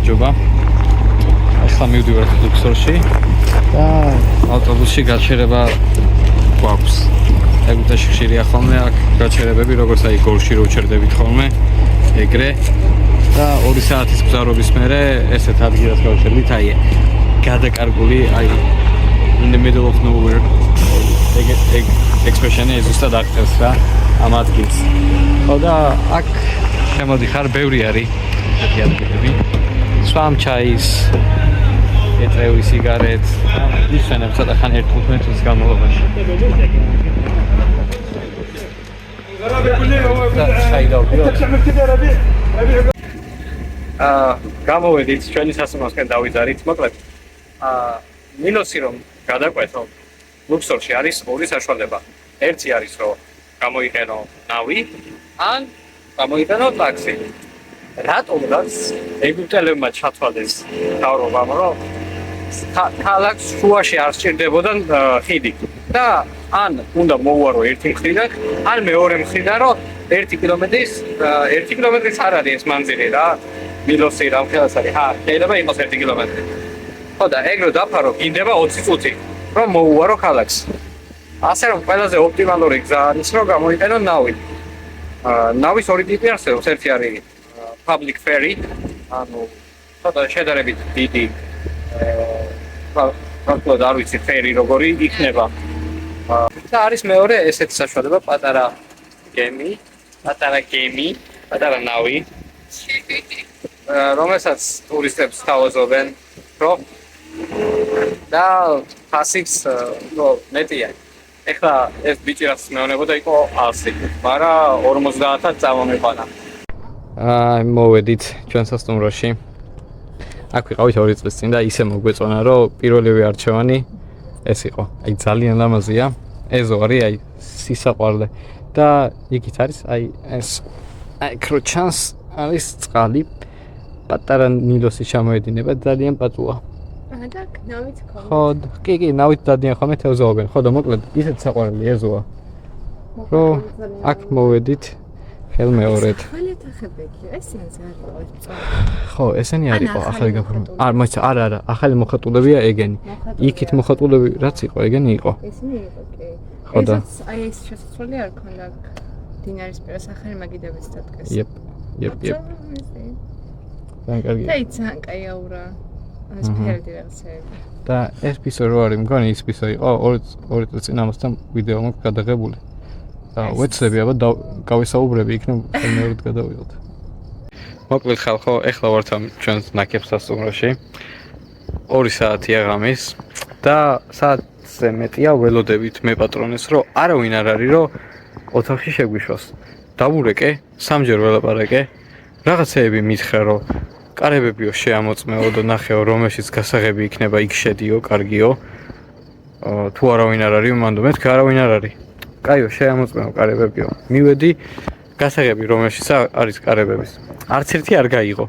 გამარჯობა. ახლა მივდივართ ლუქსორში და ავტობუსში გაჩერება გვაქვს. ეგუთაში ხშირია ხოლმე აქ გაჩერებები, როგორც აი გოლში რო ჩერდებით ხოლმე, ეგრე და 2 საათის გზავრობის მერე ესეთ ადგილას გავჩერდით, აი გადაკარგული, აი in the middle of nowhere. ეგ expression-ი ზუსტად აღწერს რა ამ ადგილს. ხო და აქ შემოდიხარ, ბევრი არის ესეთი ადგილები. სვამ ჩაის, ეწევი სიგარეტს, ისვენებ ცოტა ხან 15 წუთის განმავლობაში. გამოვედით ჩვენი სასამართლოსკენ დავიძარით, მოკლედ მინუსი რომ გადაყვეთო ლუქსორში არის ორი საშუალება. ერთი არის რომ გამოიყენო ნავი, ან გამოიყენო ტაქსი. რატომაც ეგვიპტელებმა ჩათვალეს თავრობამ, რომ ქალაქს შუაში არ სჭირდებოდა ხიდი და ან უნდა მოუარო ერთი მხრიდან, ან მეორე მხრიდან, რომ 1 კილომეტრის არ არის ეს მანძილი რა, მილოსი რა ხელას არის. შეიძლება იყოს 1 კილომეტრი. ხო და ეგ რო დაფარო, გინდება 20 წუთი, რომ მოუარო ქალაქს. ასე რომ ყველაზე ოპტიმალური გზა არის, რომ გამოიყენო ნავი. ნავის ორი ტიპი არსებობს, ერთი არის public ferry, ანუ ცოტა შედარებით დიდი პრაქტიკულად არ ვიცი ფერი როგორი იქნება. და არის მეორე ესეთი საშუალება, პატარა გემი, პატარა ნავი, რომელსაც ტურისტებს თავაზობენ, რომ და ფასიც მეტია. ეხლა ეს ბიჭი რაც მეუბნებოდა იყო 100, მაგრამ 50-ად წამომეყანა. მოვედით ჩვენ სასტუმროში. აქ ვიყავით 2 წლის წინ და ისე მოგვეწონა, რომ პირველივე არჩევანი ეს იყო. აი ძალიან ლამაზია. ეზო არის, აი სისაყვარლე და იქით არის, აი ეს აი კროჩანს არის წყალი. პატარა ნილოსი ჩამოედინება, ძალიან პაწუა. და ნავით ხო? ხო, კი, ნავით დადიან ხოლმე თევზაობენ. ხო და მოკლედ ისეთ საყვარელი ეზოა. რომ აქ მოვედით ხელმეორედ. ხო, ესენი არ იყო ახალი გაფორმებული. არა, ახალი მოხატულებია ეგენი. იქით მოხატულები რაც იყო, ეგენი იყო. ესენი იყო, კი. ხო და აი ეს შესაძლებელი არ ქონდა დინარის პირას ახალი მაგიდებით დადგეს. იep. ძალიან კარგი. და ძალიან კაი აურა. ეს ფერდი რაღაცები. და ეს პისო რო არის, მგონი ის პისო იყო 2 წელი წინ ამასთან ვიდეო მაქვს გადაღებული. და ვეცდები აბა გავისაუბრები იქნებ მეორად გადავიღოთ. მოკლედ ხალხო, ეხლა ვართ ამ ჩვენს ნაკებს სასტუმროში. 2 საათია ღამის და საათზე მეტია ველოდებით მე პატრონეს, რომ არავინ არ არის, რომ ოთახში შეგვიშვას. დავურეკე, 3ჯერ ველაპარაკე. რაღაცეები მითხრა, რომ კარებებიო შეამოწმეო და ნახეო, რომელშიც გასაღები იქნება, იქ შედიო, კარგიო. თუ არავინ არ არის, მანდ მეთქე არავინ არ არის. კაიო, შეამოწმეო კარებებიო. მივედი გასაღები, რომელშიც არის კარებების. არც ერთი არ გაიღო.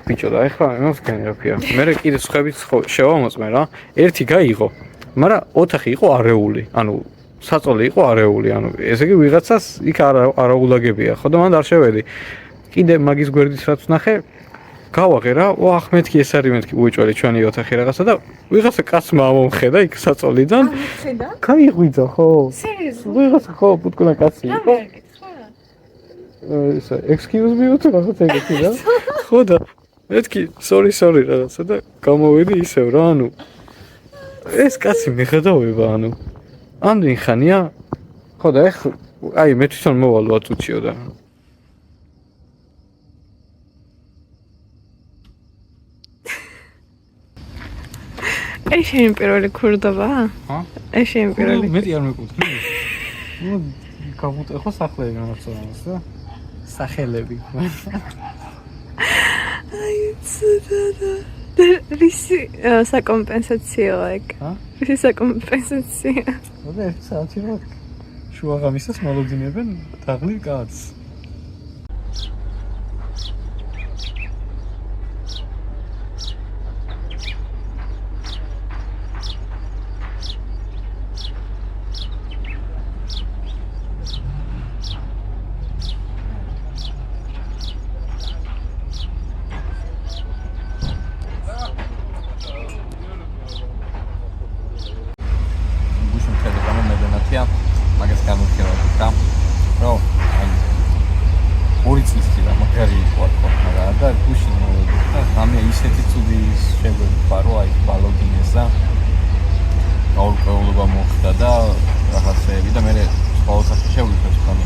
ბიჭო და ეხლა მოსგენი რა ქვია. მე კიდე სხვაებიც შევამოწმე რა. ერთი გაიღო, მაგრამ ოთახი იყო არეული. ანუ საწოლი იყო არეული. ანუ ესე იგი ვიღაცას იქ არაულაგებია. ხო და მანდ არ შევედი. კიდე მაგის გვერდით რაც ნახე, გავაღე რა, ოახ მეთქი ეს არის მეთქი უეჭველი ჩვენი ოთახი რაღაცა და ვიღაცა კაცმა ამომხედა იქ საწოლიდან. ამომხედა? გაიღვიძა ხო? სერიოზულად? ვიღაცა ხო პუტკუნა კაცი იყო. excuse me თუ რაღაცა ეგეთი რა. ხო და მეთქი sorry რაღაცა და გამოვედი ისევ რა, ანუ ეს კაცი მიხედავება, ანუ ამდენ ხანია. ხო და ეხლა აი მე თვითონ მოვალ 20 წუთიო და ეს შენ პირველი ქურდობა? ჰა? ეს შენ პირველი. მეტი არ მეკუთვნი. ნუ გავუტე ხო სახლები რაღაცას და სახელები. აი ცუდადა. რისი საკომპენსაციო ეგ? ჰა? რისი საკომპენსაციო? და ერთ საათი რა შუაღამისას მოლოდინებენ დაღლილ კაცს. მაგარი იყო რა და გუშინ მოვედი და გამია ისეთი ცუდი შეგვევა რომ აი ბალოგინეს და გაურკვევლობა მოხდა და რაღაცეები და მე სხვა ოთახი შევიხვეწ ხოლმე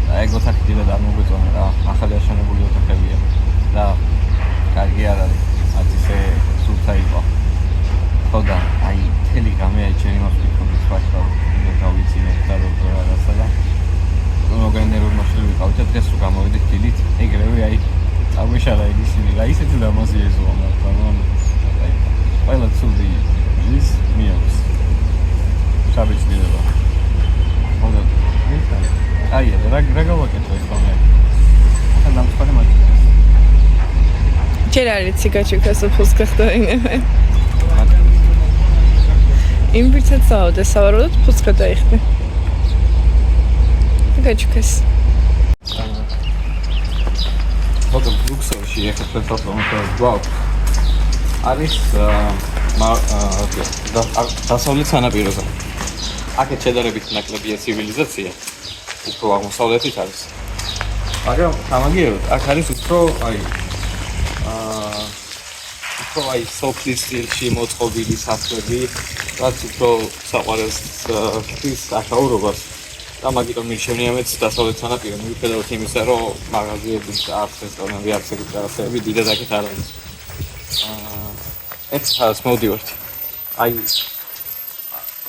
და ეგ ოთახი დიდად არ მოგვეწონა რა ახალი აშენებული ოთახებია და კარგი არ არის მათ ისე სულთა იყო ხო და აი თელი გამია ჩემი მოსფიქრობის ფაქტა და გავიცინე და რაღაცა და მოგენერულ მასშტაბში ვიყავით და დღეს რო გამოვიდით დილით ეგრევე აი წავიშალა ეგ ისინი რა ისეთი ლამაზიეზოა მაგრამ აი ყველა ცუდი ის მიაქვს საბეჭდილება ხოლმე აი რა გავაკეთო ეს ხოლმე ახლა დამწყარი მაჩი ჯერ არ იცი გაჩუქას უფულს გახდოინებე იმ ვიცაც ავდა სავარაუდოდ ფულს გადაიხდი გაჩუქას მოკლედ ლუქსორში ეხლა თვითონ გვაქვს არის დასავლეთ სანაპიროზე აქეთ შედარებით ნაკლებია ცივილიზაცია უფრო აღმოსავლეთით არის მაგრამ სამაგიეროდ აქ არის უფრო აი სოფლის სტილში მოწყობილი სახლები რაც უფრო საყვარელს ხდის აქაურობას და მაგიტომ მირჩენია მეც დასავლეთ სანაპირო მიუხედავად იმისა რომ მაღაზიები და არც რესტორნები არც ეგეთი რაღაცები დიდად აქეთ არ არის ეს ხალხს მოვდივართ აი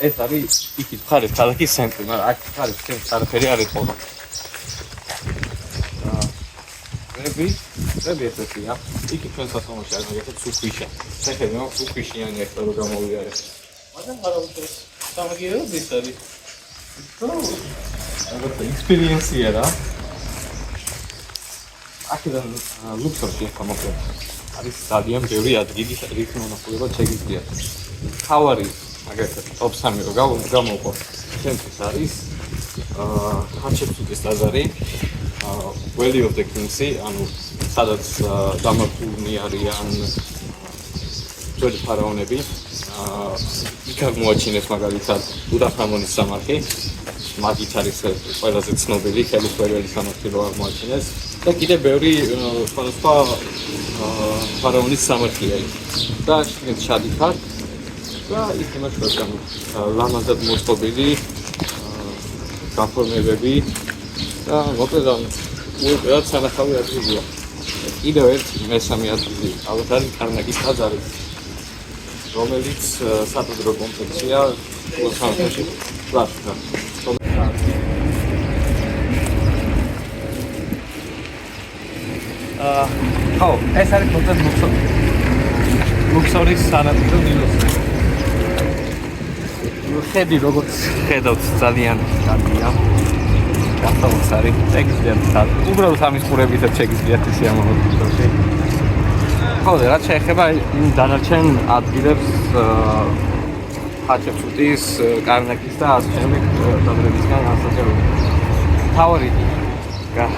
ეს არის იქით მხარეს ქალაქის ცენტრი მაგრამ აქ მხარეს ცენტრს არაფერი არ ეთყობა რები ესეთია იქით ჩვენ სასწავლოში არ მაგეთად სუქვიშა შეხედე მაგ სუქვიშიანი ახლა რომ გამოვიარე მაგრამ არა უშო სამაგიეროდ ის არის რაღაცა ექსპერიენსია რა აქედან ლუქსორში ახლა მოკლედ არის ძალიან ბევრი ადგილი სადაც მონახულება შეგიძლიათ თავარი მაგალითად ტოპ 3 რო გამოვყო ცენტრის არის ხაჩეპსუტის ტაძარი Valley of the Kings-ი ანუ სადაც დამარხულნი არიან ძველი ფარაონები იქ აღმოაჩინეს მაგალითად უტანხამონის სამარხი მაგით არის ყველაზე ცნობილი ხელისუფლებელი სამარხი რო აღმოაჩინეს და კიდევ ბევრი სხვადასხვა ფარაონის სამარხია იქ და შეგეთ შადიხარ და იქ იმაშუას ლამაზად მოწყობილი გაფორმებები და მოკლედ უეყოდ სანახავი ადგილია კიდევ ერთი მესამე ადგილი ალბათ არის კარნაგის ტაძარი რომელიც სატაძრო კომპლექსია ლოს-ანჯელესში პლაზა ხო ეს არის მოკლედ ლუქსორის სანაპირო დილოსი ხედი როგორც ხედავთ ძალიან კარგია გასაუბრს არის შეგიძლიათ უბრალოდ ამის ყურებითაც შეგიძლიათ ისე ამოვიდეთ ხო და რაც შეეხება იმ დანარჩენ ადგილებს ხაჩეპსუტის კარნაგის და ასე შემდეგ ტაძრებისგან ასაჯერული თავი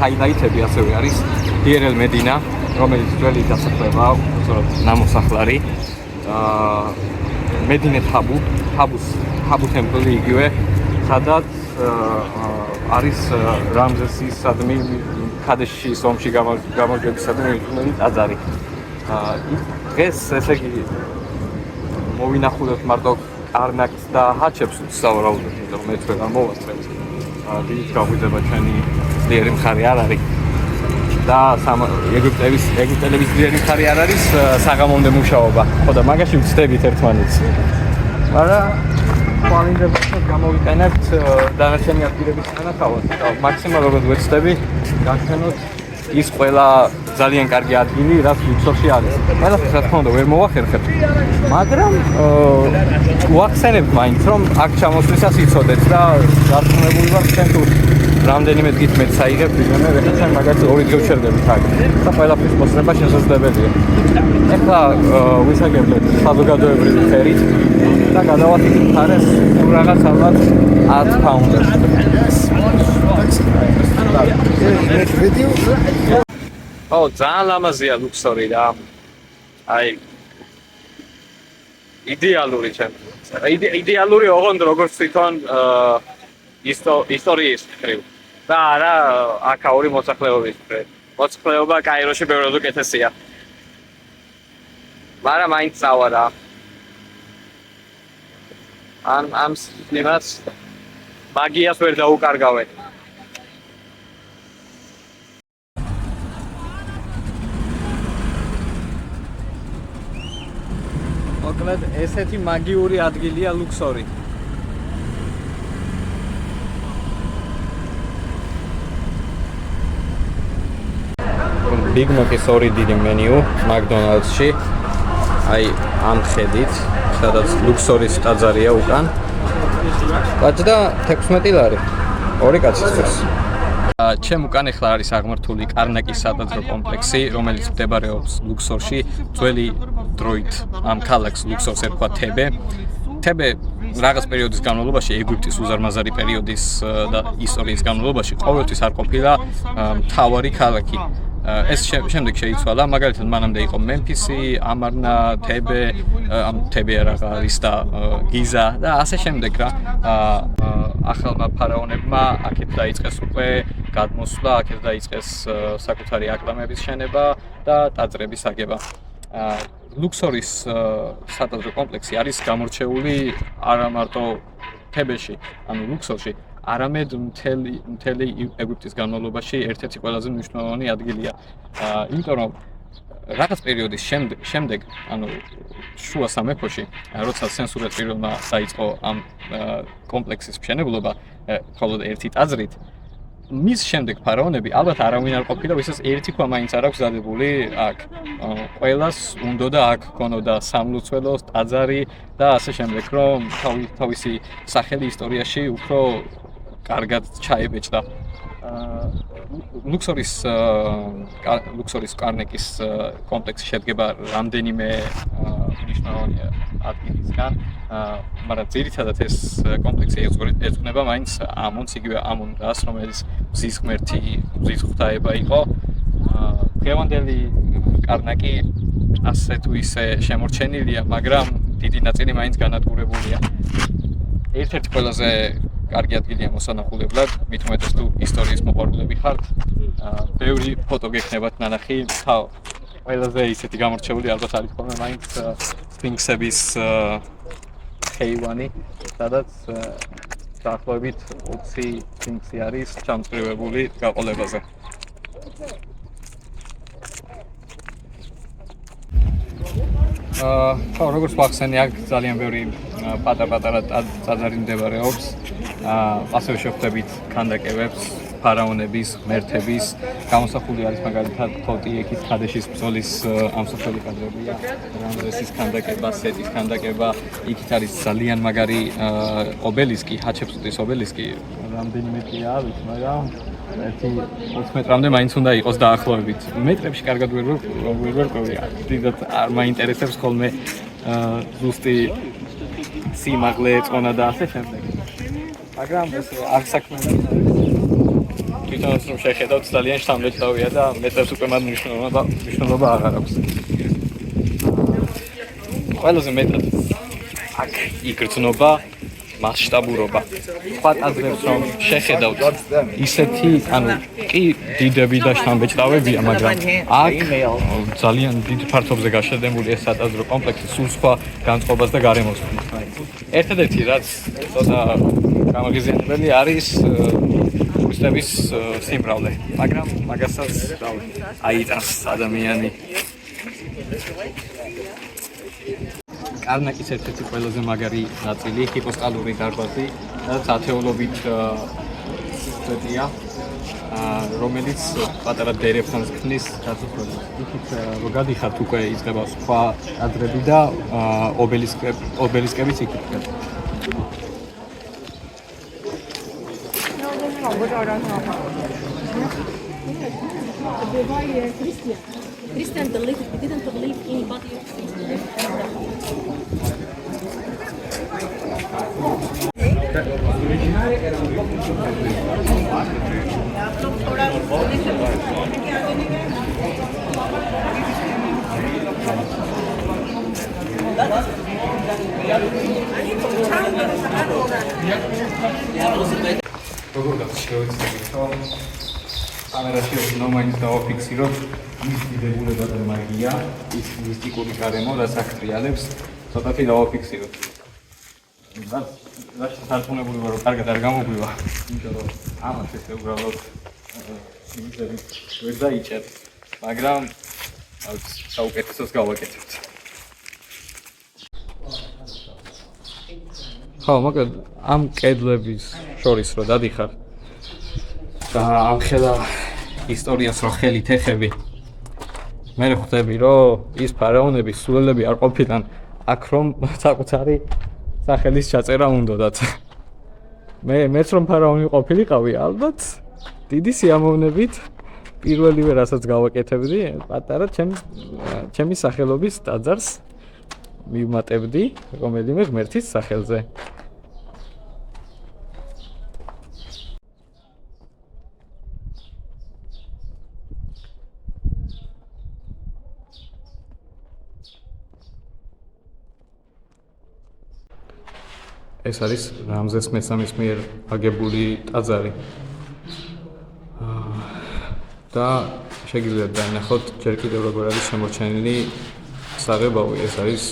ჰაილაიტები ასევე არის დიერელ მედინა რომელიც ძველი დასახლებაა უბრალოდ ნამოსახლარი მედინეთ ჰაბუ ტემპლი იგივე სადაც არის რამზესისადმი ქადეშის ომში გამარჯვებისადმი მიძღვნილი ტაძარი. დღეს ესე იგი მოვინახულებ მარტო კარნაკს და ჰაჩეპსუტს სავარაუდოდ, იმიტომ რომ მე თქვენ არ მოვასწრებთ. დიდ გაგვიძება ჩვენი ძლიერი მხარე არ არის. და ეგვიპტელების ძლიერი მხარე არ არის საღამომდე მუშაობა. ხო და მაგაში ვწდებით ერთმანეთს. მაგრამ კვალინდებოდა გამოვიყენებთ დანარჩენი ადგილების სანახავად და მაქსიმალურად ვეცდები გაჩვენოთ ის ყველა ძალიან კარგი ადგილი, რაც ლუქსორში არის. ყველაფერს რა თქმა უნდა ვერ მოვახერხებთ, მაგრამ ვახსენებთ მაინც, რომ აქ ჩამოსვლისას იცოდეთ და დარწმუნებული ვარ, თქვენ თუ რამდენიმე დღით მეც აიღებთ ვიგონე, ეხლა მაგალითად 2 დღე ვჩერდებით აქ და ყველაფრის მოსწრება შესაძლებელია. ეხლა ვისაგებთ საზოგადოებრივი ფერით და გადავასწრებთ მხარეს რაღაც ალბათ 10 პაუნდს. ო, ძალიან ლამაზია ლუქსორი და აი იდეალური ჩემთვის. იდეალური ოღონდ როგორც თვითონ ისტორიის მხრივ და არა აქაური მოსახლეობის მხრივ. მოწყვლეობა კაიროში ბევრად უკეთესია. მაგრამ მაინც წავა რა. ამ იმას მაგიას ვერ დაუკარგავენ. მოკლედ ესეთი მაგიური ადგილია ლუქსორი. Big Mac-ის ორი დიდი მენიუ McDonald's-ში. აი ამ ხედით, სადაც ლუქსორის ტაძარია უკან. გაჭდა 16 ლარი. ორი კაცისთვის. ჩემ უკან ახლა არის აღმართული კარნაკის სატაძრო კომპლექსი, რომელიც მდებარეობს ლუქსორში. ძველი დროით ამ ქალაქს ლუქსორს ერქვა თებე. თებე რაღაც პერიოდის განმავლობაში, ეგვიპტის უზარმაზარი პერიოდის და ისტორიის განმავლობაში ყოველთვის არ ყოფილა მთავარი ქალაქი. ეს შემდეგ შეიცვალა, მაგალითად მანამდე იყო მემფისი, ამარნა, თებე, თებე არა არის და გიზა და ასე შემდეგ რა. ახალმა ფარაონებმა აქეთ დაიწყეს უკვე გადმოსვლა, აქეთ დაიწყეს საკუთარი აკლამების შენება და ტაძრების აგება. ლუქსორის სატაძრო კომპლექსი არის გამორჩეული არა მარტო თებეში, ანუ ლუქსორში, არამედ მთელი ეგვიპტის განმავლობაში ერთ-ერთი ყველაზე მნიშვნელოვანი ადგილია. იმიტომ რომ რაღაც პერიოდის შემდეგ, ანუ შუა სამეფოში, როცა ცენზურა პირველმა დაიწყო ამ კომპლექსის მშენებლობა, მხოლოდ ერთი ტაძრით, მის შემდეგ ფარაონები ალბათ არავინ არ ყოფილა, ვისაც ერთი ქვა მაინც არ აქვს დადებული აქ. ყველას უნდოდა აქ ქონოდა სამლოცველო, ტაძარი და ასე შემდეგ, რომ თავისი სახელი ისტორიაში უფრო კარგად ჩაებეჭდა. ლუქსორის კარნეკის კომპლექსი შედგება რამდენიმე მნიშვნელოვანი ადგილისგან, მაგრამ ძირითადად ეს კომპლექსი ეძღვნება მაინც ამონს, იგივე ამონ რას, რომელიც მზის ღმერთი, მზის ღვთაება იყო. დღევანდელი კარნაკი ასე თუ ისე შემორჩენილია, მაგრამ დიდი ნაწილი მაინც განადგურებულია. ერთ-ერთი ყველაზე კარგი ადგილია მოსანახულებლად, მით უმეტეს თუ ისტორიის მოყვარულები ხართ. ბევრი ფოტო გექნებათ ნანახი. ყველაზე ისეთი გამორჩეული ალბათ არის ხოლმე მაინც სფინქსების ხეივანი, სადაც დაახლოებით 20 სფინქსი არის ჩამწკრივებული გაყოლებაზე. როგორც ვახსენე, აქ ძალიან ბევრი პატარ-პატარა ტაძარი მდებარეობს. ასევე შეხვდებით ქანდაკებებს, ფარაონების, ღმერთების. გამოსახული არის მაგალითად თოტიექის ქადეშის ბრძოლის ამსახველი კადრებია. რამზესის ქანდაკება, სეტის ქანდაკება. იქით არის ძალიან მაგარი ობელისკი, ჰაჩეპსუტის ობელისკი. რამდენიმე მეტია არის, მაგრამ 20 მეტრამდე მაინც უნდა იყოს დაახლოებით. მეტრებში კარგად ვერ ყვევია. დიდად არ მაინტერესებს ხოლმე ზუსტი სიმაღლე, წონა და ასე შემდეგ. მაგრამ ეს არ საქმეა. თვითონაც რომ შეხედავთ, ძალიან შთამბეჭდავია და მეტრებს უკვე მათ მნიშვნელობა აღარ აქვს. ყველაზე მეტად აქ იგრძნობა მასშტაბურობა. სხვა ტაძრებს რომ შეხედავთ, ისეთი, ანუ კი დიდები და შთამბეჭდავებია, მაგრამ აქ ძალიან დიდ ფართობზე გაშენებული ეს სატაძრო კომპლექსი სულ სხვა განწყობას და გარემოს ქმნის. ერთადერთი რაც ცოტა გამაღიზიანებელი არის ტურისტების სიმრავლე, მაგრამ მაგასაც აიტანს ადამიანი. კარნაკის ერთ-ერთი ყველაზე მაგარი ნაწილი ჰიპოსტალური დარბაზი, რაც ათეულობით წელია, რომელიც პატარა დერეფთან ქმნის გაწვრთნილებას. იქით რო გადიხართ, უკვე იწყება სხვა ტაძრები და ობელისკებიც იქით ხდება. Christian didn't believe anybody else. კამერაში უნდა მაინც დავაფიქსიროთ ის დიდებულება და მაგია, ის მისტიკური გარემო, რაც აქ ტრიალებს, ცოტათი დავაფიქსიროთ. რაც სარწმუნებული ვარ, რომ კარგად არ გამოგვივა, იმიტომ რომ ამას ესე უბრალოდ იმისები ვერ დაიჭერ, მაგრამ საუკეთესოს გავაკეთებთ. ხო, მოკლედ ამ კედლების შორის რო დადიხარ და ამ ხელა ისტორიას რო ხელით ეხები, მე ხვდები, რომ ის ფარაონების სულელები არ ყოფილან აქ, რომ საკუთარი სახელის ჩაწერა უნდათ. მეც რომ ფარაონი ყოფილიყავი, ალბათ დიდი სიამოვნებით პირველივე რასაც გავაკეთებდი, პატარა ჩემი სახელობის ტაძარს მივმატებდი რომელიმე ღმერთის სახელზე. ეს არის რამზეს მესამის მიერ აგებული ტაძარი. და შეგიძლიათ დაინახოთ ჯერ კიდევ როგორ არის შემორჩენილი საღებავი. ეს არის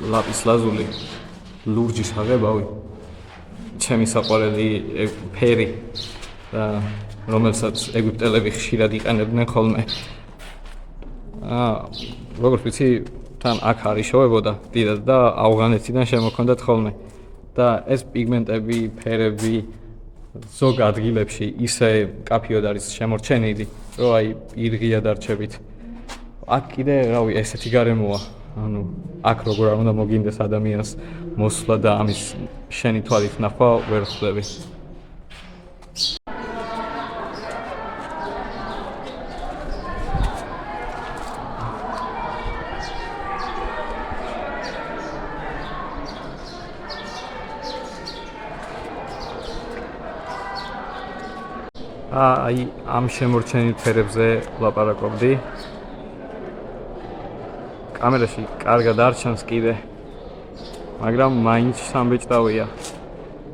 ლაპის ლაზული, ლურჯის საღებავი. ჩემი საყვარელი ფერი და რომელსაც ეგვიპტელები ხშირად იყენებდნენ ხოლმე. როგორც ვიცი, თან აქ არიშოვებოდა დიდად და ავღანეთიდან შემოქონდათ ხოლმე. და ეს პიგმენტები, ფერები ზოგ ადგილებში ისე კაფიოდ არის შემორჩენილი, რომ აი ირღია დარჩებით. აქ კიდე, რავი, ესეთი გარემოა. ანუ აქ როგორ არ უნდა მოგინდეს ადამიანს მოსვლა და ამის შენი თვალით ნახვა ვერ ხვდები. აი ამ შემორჩენილ ფერებზე ვლაპარაკობდი. კამერაში კარგად არ ჩანს კიდე, მაგრამ მაინც სამბეჭდავია.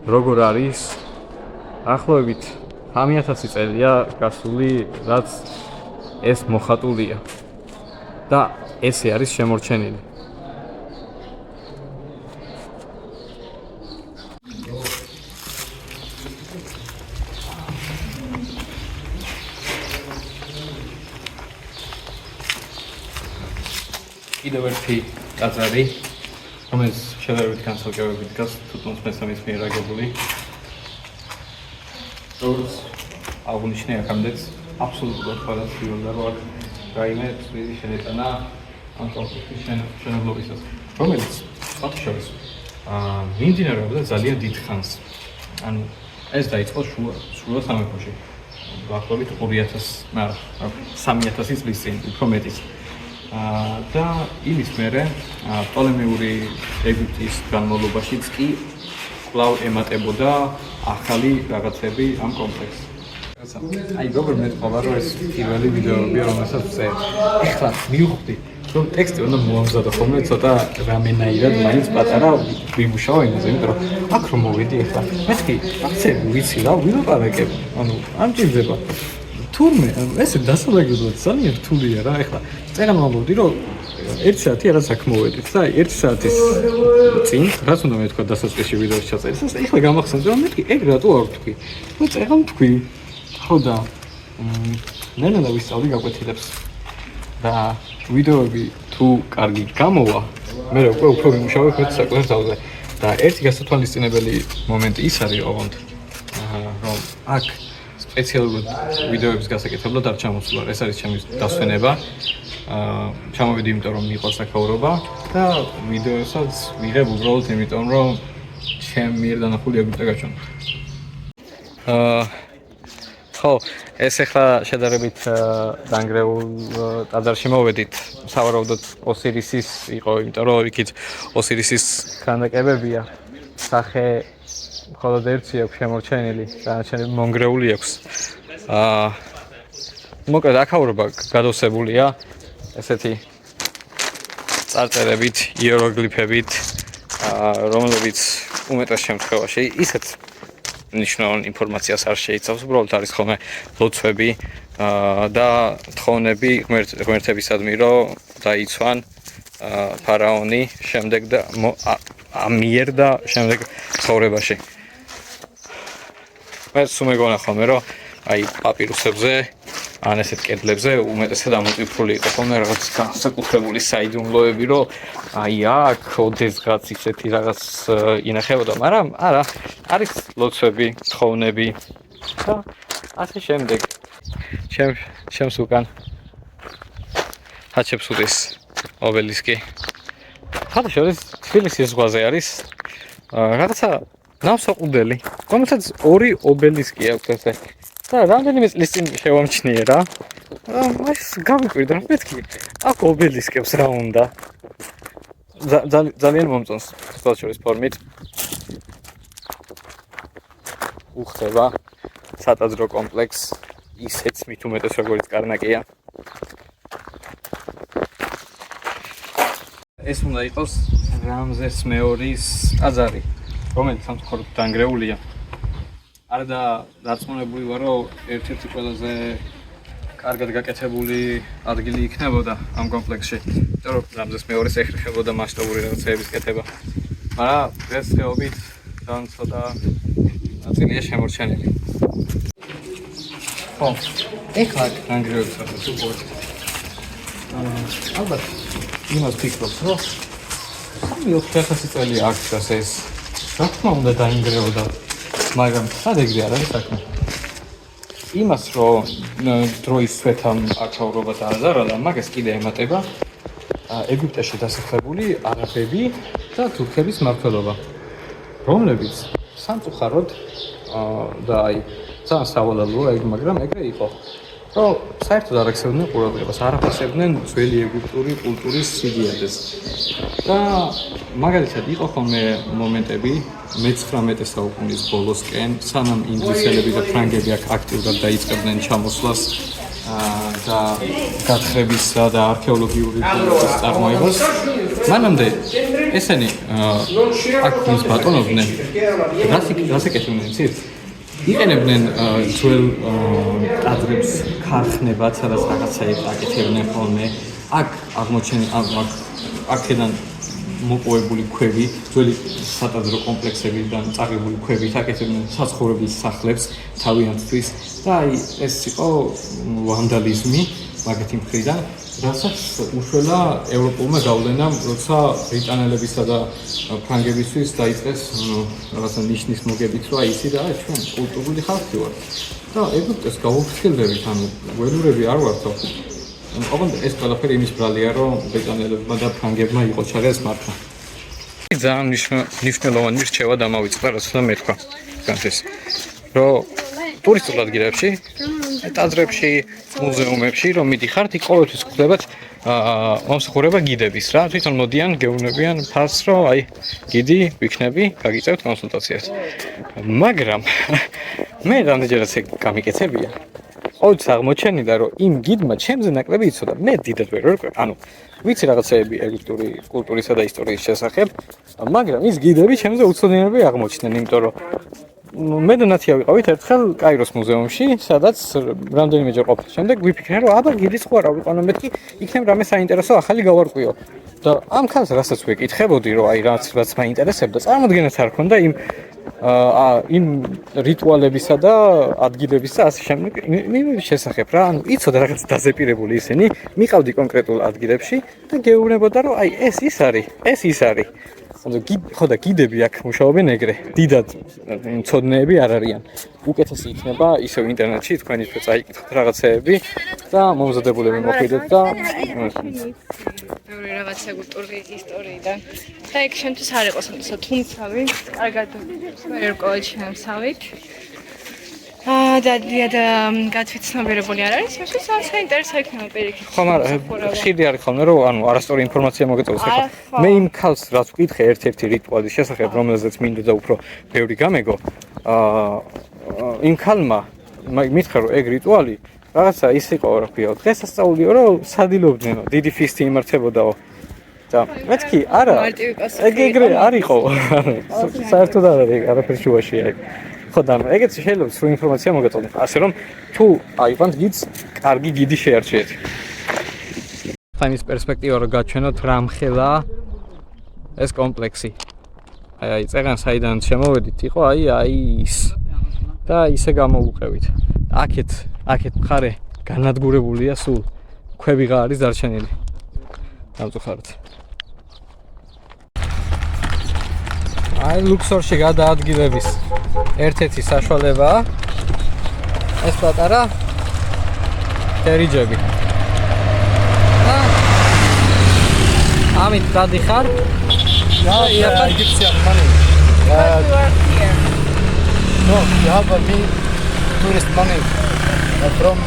როგორ არის? ახლობით 1000 წელია გასული, რაც ეს მოხატულია და ესე არის შემორჩენილი. კიდევ ერთი ტაძარი, რომელიც შედარებით განსაკუთრებით დგას თუთმოს მესამის მიერ აგებული. როგორც აღნიშნე აქამდეც აბსოლუტურად ყველაფერი უნდა რომ აქ რაიმე ცვლილის შენეტანა ამ კონსტრუქციის მშენებლობისას, რომელიც სხვათა შორის მიმდინარეობდა ძალიან დიდ ხანს. ანუ ეს დაიწყო შუა სამეფოში. დაახლოებით 3000 წლის წინ, უფრო მეტიც. და იმის მერე პტოლემეური ეგვიპტის განმავლობაშიც კი კვლავ ემატებოდა ახალი რაღაცები ამ კომპლექსს. აი როგორ მეტყობა რომ ეს პირველი ვიდეოები რომელსაც ვწერთ. ეხლა მივხვდი რომ ტექსტი უნდა მოამზადო ხოლმე ცოტა რამენაირად მაინც პატარა ვიმუშაო ენაზე, იმიტომ რომ აქ რომ მოვედი ეხლა მეთქი აქცე ვიცი რა ვილაპარაკებ. ანუ ამჭირდება. თურმე ესე დასალაგებლად ძალიან რთულია რა. ეხლა წერან ვამბობდი რომ 1 საათი რაღაც აქ მოვედით და 1 საათის წინ რაც უნდა მეთქვა დასაწყისში ვიდეოს ჩაწერის. ეხლა გამახსენდა რომ მეთქი ეგ რატო არ ვთქვი? ნუ წერან ვთქვი. ხო და ნენა ვისწავლი გაკვეთილებს და ვიდეოები თუ კარგი გამოვა, მე უკვე უფრო ვიმუშავებ მე საკუთარ თავზე. და ერთი გასათვალისწინებელი მომენტი ის არის ოღონდ რომ აქ სპეციალურად ვიდეოების გასაკეთებლად არ ჩამოსულა. ეს არის ჩემი დასვენება. ჩამოვედი იმიტომ რომ მიყვარს აქაურობა და ვიდეოსაც ვიღებ უბრალოდ იმიტომ რომ ჩემ მიერ დანახული ეგვიპტე გაჩვენა. ხო, ეს ახლა შედარებით დანგრეულ ტაძარში მოვედით. სავარაუდოდ ოსირისის იყო, იმიტომ რომ იქით ოსირისის ქანდაკებებია. სახე მხოლოდ ერთი აქვს შემორჩენილი, დანარჩენები მონგრეული აქვს. მოკლედ აქაურობა გადავსებულია ესეთი წარწერებით, იეროგლიფებით, რომლებიც უმეტეს შემთხვევაში ისეთ მნიშვნელოვან ინფორმაციას არ შეიცავს, უბრალოდ არის ხოლმე ლოცვები და თხოვნები ღმერთებისადმი, რომ დაიცვან ფარაონი შემდეგ და ამიერ და შემდეგ ცხოვრებაში. მე სუმეგონა ხოლმე რომ აი პაპირუსებზე ან ესეთ კედლებზე უმეტესად ამოტვიფრული იყო ხოლმე რაღაც განსაკუთრებული საიდუმლოები, რომ აი აქ ოდესღაც ისეთი რაღაც ინახებოდა, მაგრამ არა, არის ლოცვები, თხოვნები და ასე შემდეგ. ჩემს უკან ჰაჩეპსუტის ობელისკი. ხათაშორის თბილისის ზღვაზე არის რაღაცა ნავსაყუდელი, რომელსაც ორი ობელისკი აქვს ესე. და რამდენიმე წლის წინ შევამჩნიე რა. მას გავიკვირდა, რომ მეთქი აქ ობელისკებს რა უნდა. ძალიან მომწონს თვალშორის ფორმით. უხდება სატაძრო კომპლექს ისეც მით უმეტეს როგორც კარნაკია. ეს უნდა იყოს რამზეს მეორის ტაძარი, რომელიც სამწუხაროდ დანგრეულია. არა და დარწმუნებული ვარ, რომ ერთ-ერთი ყველაზე კარგად გაკეთებული ადგილი იქნებოდა ამ კომპლექსში, იმიტომ რომ რამზეს მეორის ეხერხებოდა მასშტაბური რაღაცეების კეთება. მაგრამ დღესდღეობით ძალიან ცოტა ნაწილია შემორჩენილი. ხო, ეხლა დანგრეულს ახლა თუ გქონდ. ალბათ იმას ფიქრობს, რომ 3-400 წელი აქ ეს რა თქმა უნდა დაინგრეოდა, მაგრამ სად ეგრე არ არის საქმე. იმას რომ დროის სვეტამ აქაურობა დააზარალა, მაგას კიდე ემატება ეგვიპტეში დასახლებული არაბები და თურქების მმართველობა, რომლებიც სამწუხაროდ და აი ძალიან სავალალოა ეგ, მაგრამ ეგრე იყო. რომ საერთოდ არ აქცევდნენ ყურადღებას, არ აფასებდნენ ძველი ეგვიპტური კულტურის სიდიადეს. და მაგალითად იყო ხოლმე მომენტები მე-19 საუკუნის ბოლოსკენ, სანამ ინგლისელები და ფრანგები აქ აქტიურად დაიწყებდნენ ჩამოსვლას და გათხრებისა და არქეოლოგიური კულტურის წარმოებას. მანამდე ესენი აქ ის ბატონობდნენ, რას ეკეთებდნენ ცით? იყენებდნენ ძველ ტაძრებს ქარხნებად, სადაც რაღაცაებს აკეთებდნენ ხოლმე. აქ აღმოჩენილი აქედან მოპოვებული ქვები, ძველი სატაძრო კომპლექსებიდან წაღებული ქვებით აკეთებდნენ საცხოვრებლის სახლებს თავიანთთვის და აი ეს იყო ვანდალიზმი მაგათი მხრიდან, რასაც უშველა ევროპულმა გავლენამ, როცა ბრიტანელებისა და ფრანგებისთვის დაიწყეს რაღაცა ნიშნის მოგებით, რომ აი ისი და ჩვენ კულტურული ხალხი ვართ და ეგვიპტეს გავუფრთხილდებით, ანუ ველურები არ ვართო. ოღონდ ეს ყველაფერი იმის ბრალია, რომ ბრიტანელებმა და ფრანგებმა იყო ჩარეს მართლა. ძალიან მნიშვნელოვანი რჩევა დამავიწყდა, რაც უნდა მეთქვა. განთეს, რომ ტურისტულ ადგილებში, ტაძრებში, მუზეუმებში, რომ მიდიხართ, იქ ყოველთვის გხდებათ მომსახურება გიდების რა, თვითონ მოდიან, გეუბნებიან ფასს, რომ აი, გიდი, ვიქნები, გაგიწევთ კონსულტაციას. მაგრამ მე რამდენჯერაც ეგ გამიკეთებია. ყოველთვის აღმოჩენილა, რომ იმ გიდმა ჩემზე ნაკლები იცოდა. მე დიდად ვერ ვიყავ, ანუ ვიცი რაღაცეები ეგვიპტური კულტურისა და ისტორიის შესახებ, მაგრამ ის გიდები ჩემზე უცოდინარები აღმოჩნდნენ, იმიტომ რომ მე და ნათია ვიყავით ერთხელ კაიროს მუზეუმში, სადაც რამდენიმეჯერ ყოფილ შემდეგ ვიფიქრე, რომ აბა გიდის ხო არა ვიყავ, მეთქი იქნებ რამე საინტერესო ახალი გავარკვიო. და ამ ხალხს რასაც ვეკითხებოდი, რომ აი რაც მაინტერესებდა, წარმოდგენაც არ ქონდა იმ რიტუალებისა და ადგილებისა ასე შემდეგ შესახებ რა, ანუ იცოდა რაღაც დაზეპირებული ისინი, მიყავდი კონკრეტულ ადგილებში და გეუბნებოდა, რომ აი ეს ის არის, ეს ის არის. ხო და გიდები აქ მუშაობენ ეგრე, დიდად მცოდნეები არ არიან. უკეთესი იქნება ისევ ინტერნეტში თქვენისთვის წაიკითხოთ რაღაცეები და მომზადებულები მოხიდეთ და მეორე რაღაცა კულტურის ისტორიიდან. და ეგ შემთხვევით არ იყო სამწუხაროდ, თუმცა კარგად ვერ ვყოლ შემსავით. და გათვითცნობიერებული არ არის, მაგრამ საინტერესო იქნება პირიქით. ხო, მაგრამ ხიდი არის ხოლმე, რომ ანუ არასწორი ინფორმაცია მოგეწევს ახლა. მე იმ ქალს რაც ვკითხე ერთ-ერთი რიტუალის შესახებ, რომელზეც მინდა და უფრო ბევრი გამეგო, იმ ქალმა მითხრა, რომ ეგ რიტუალი რაღაცა ის იყო, რა ქვია, დღესასწაულიო, რომ სადილობდნენო, დიდი ფისტი იმართებოდაო. და მეთქი, არა, ეგ ეგრე არ იყო. საერთოდ არ არის, არაფერი შუაშია ეგ. მოგეფოდან. ეგეც შეიძლება სრულ ინფორმაცია მოგეწოდოთ. ასე რომ თუ აიღებთ გიდს, კარგი გიდი შეარჩიეთ. ფაინის პერსპექტივა რო გაჩვენოთ რამხელა ეს კომპლექსი. აი წეგან საიდან შემოვედით იყო აი ის და ისე გამოვუყევით. აქეთ მხარე განადგურებულია სულ. ქვევიღა არის დარჩენილი. დავწუხართ. აი ლუქსორში გადაადგილების ერთ-ერთი საშუალებაა ეს პატარა თერიჯები. ამით დადიხარ და იახარ Egyptian money. No, you have me tourist money from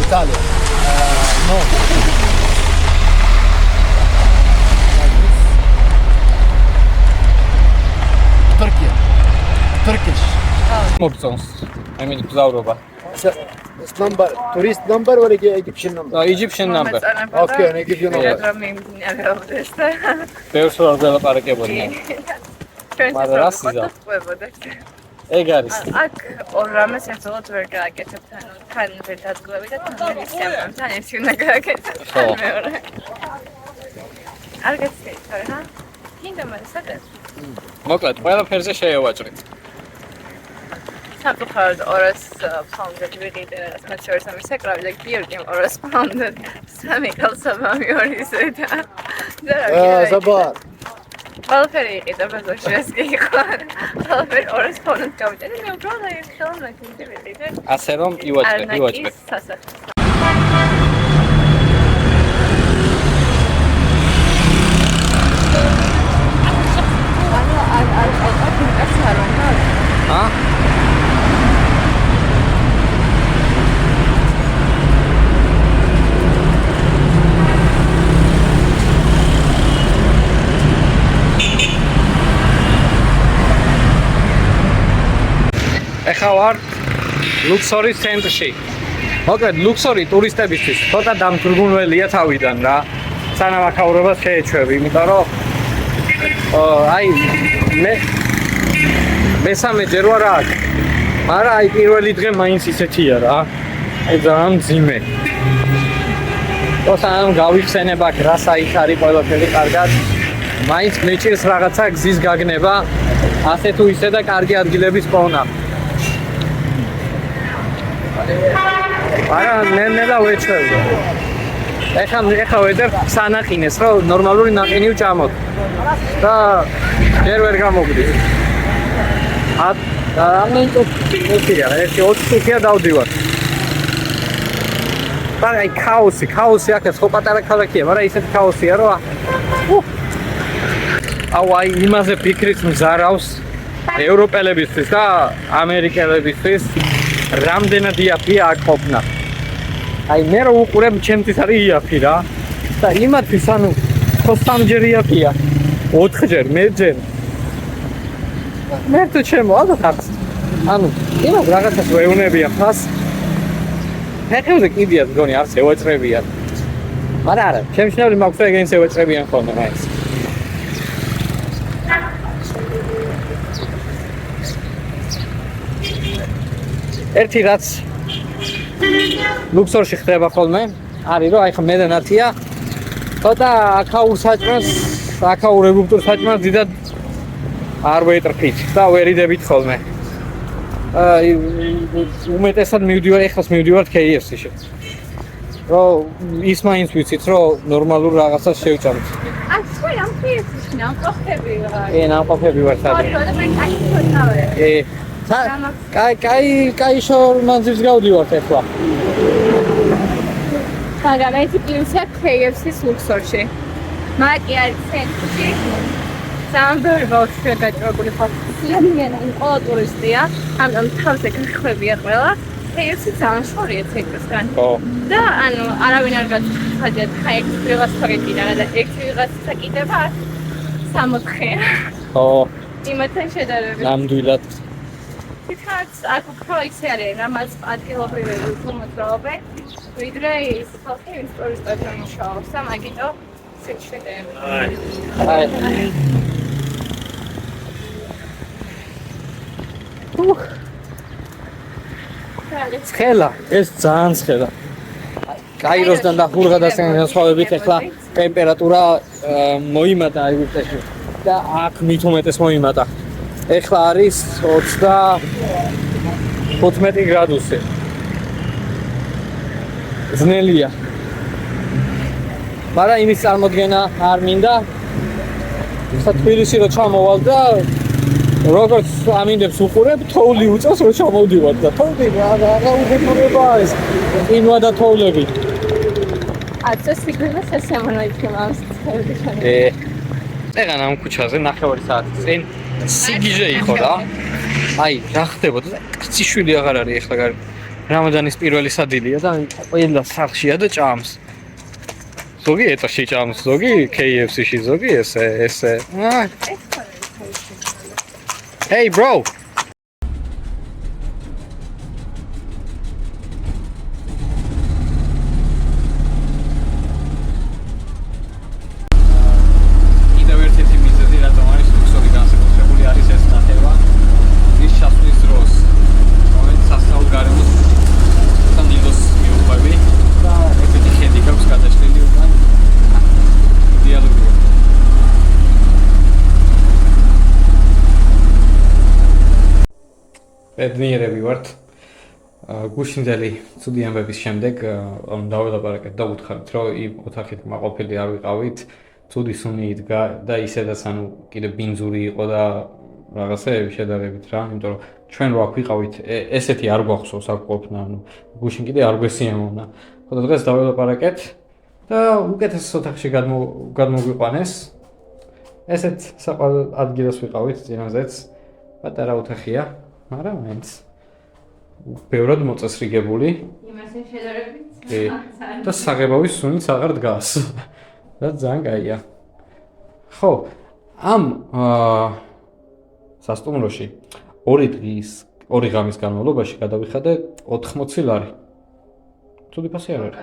Italy. No. Turkish. მოგწონს. I mean გზავრობა. This number, tourist number or Egyptian number? Egyptian number. Okay, I give you number. ბევრს რო არ ველაპარაკებოდი. მაგრამ რა სიზა? ეგ არის. აქ ორ რამეს ერთად ვერ გააკეთებთ. თან ვერ დადგლები და თან ვერ ისწავლებ. თან ეს უნდა გააკეთოთ. მეორე. არ გეცით, რა? კიდე მე სადაც? მოკლედ, ყველაფერზე შეევაჭრეთ. სამწუხაროდ 200 პაუნდად ვიყიდე რაღაც მეცეორს ამის საკრავი და გიორგიმ 200 პაუნდად სამი კალსაბამი ორიზე და Zabar. ყველაფერი იყიდა ბაზარში ეს კი იყო. ყველაფერი 200 პაუნდად გავიტანე მე უბრალოდ აი ხელოვნ ნაკეთები ვიყიდე. ასე რომ ივაჭრე. სასახლე. ა? ეხლა ვარ ლუქსორის ცენტრში. მოკლედ ლუქსორი ტურისტებისთვის ცოტა დამძრგუნველია თავიდან რა. სანამ აქაურობას შეეჩვევი, იმიტომ რომ აი მესამე ჯერ ვარ აქ. მაგრამ აი პირველი დღე მაინც ისეთია რა. აი ძალიან მძიმე. სანამ გავიხსენებ აქ რა საით არის ყველაფერი კარგად. მაინც მეჭირს რაღაცა გზის გაგნება. ასე თუ ისე და კარგი ადგილების პოვნა. არა, ნელა ვეჩვევი. ეხლა ვედებ სანახინეს, რომ ნორმალური ნაყინი ვჭამოთ. და ჯერ ვერ გამოგდის. ამენტოფია, ერთი 20 წუთია დავდივარ. აი ქაოსი აქ ხო პატარა ქალაქია, მაგრამ ისეთი ქაოსია, რომ აი იმაზე ფიქრიც მზარავს ევროპელებისთვის და ამერიკელებისთვის. რამდენად იაფია აქ ყოფნა. აი მე რო უყურებ ჩემთვის არის იაფი რა. და იმათთვის ანუ ხო სამჯერ იაფია. 4ჯერ, მეჯერ. მე თუ ჩემო ალბათ ანუ იმას რაღაცას ვეუნებია ხას. ფეხებზე კიდია მგონი არც ევაჭრებიან. მაგრამ არა, შემჩნეული მაქვს რომ ეგენს ევაჭრებიან ხოლმე მაინც. ერთი რაც ლუქსორში ხდება ხოლმე, არის რომ აი ხა მე და ნათია ცოტა აქაურ ეგვიპტურ საჭმელს დიდად არ ვეტრფით და ვერიდებით ხოლმე. აი უმეტესად მივდივართ KFC-ში. რომ ის მაინც ვიცით რომ ნორმალურ რაღაცას შევჭამთ. აი ამ KFC-ში ნამყოფები ვარ. ნამყოფები ვარ სადმე. კაი შორმანძილს გავდივართ ახლა. მაგრამ ეს პლუსია KFC-ს ლუქსორში. მაგ არის ცენტრში. სამბერბოს შეგაჭრებული ხარ. სიამოვნებიანი ყველა ტურისტია. ამიტომ თავზე გახვევია ყველა. KFC ძალიან შორია ცენტრისგან. და ანუ არავინ არ გაწყვეტიათ ხა ეგ ვიღაც თორეკიდა და ეგ ვიღაც საკიდება 60-ია. იმათთან შედარებით. ნამდვილად. თითქოს აქ უფრო ისე არის, რამაც ადგილობრივები უმოძრაობენ, ვიდრე ის ხალხი ვინც ტურისტებთან მუშაობს და მაგიტო შეჩვენებ. ცხელა, ეს ძალიან ცხელა. კაიროსთან და ჰურღადასთან განსხვავებით ახლა ტემპერატურა მოიმატა აიგუპტეში და აქ მით უმეტეს მოიმატა. ახლა არის 15 გრადუსი. ძნელია. მაგრამ იმის წარმოდგენა არ მინდა. თბილისში რო ჩამოვალ და როგორც ამინდებს უყურებ, თოვლი უწევს რო ჩამოვდივარ და თოვლი რა უგებურებაა ეს. ყინვა და თოვლები. Ați sigur să se mănânce mai წეღან ამ ქუჩაზე 9 საათის წინ სიგიჟე იყო რა. აი, რა ხდებოდა? კაცი შვილი აღარ არის ახლა გარი. რამადანის პირველი სადილია და ყველა სახლშია და ჭამს. ზოგი ეტოში ჭამს, ზოგი KFC-ში, ზოგი ესე. Hey bro. ბედნიერები ვართ. გუშინდელი ცუდი ამბების შემდეგ დაველაპარაკეთ და უთხრით, რომ იმ ოთახით მაყოფილი არ ვიყავით, ცუდი სუნი იდგა და ისედაც ანუ კიდე ბინძური იყო და რაღაცეები შედარებით რა, იმიტომ რომ ჩვენ რო აქ ვიყავით, ესეთი არ გვახსოვს აქ ყოფნა, ანუ გუშინ კიდე არ გვესიამოვნა. ხოდა დღეს დაველაპარაკეთ და უკეთეს ოთახში გადმოგვიყვანეს. ესეთ საყვარელ ადგილას ვიყავით, წინაზეც პატარა ოთახია. მაგრამ მაინც ბევრად მოწესრიგებული. იმასთან შედარებით. და საღებავის სუნიც აღარ დგას. და ძალიან კაია. ხო, ამ სასტუმროში 2 ღამის განმავლობაში გადავიხადე 80 ლარი. ცუდი ფასი არ არის.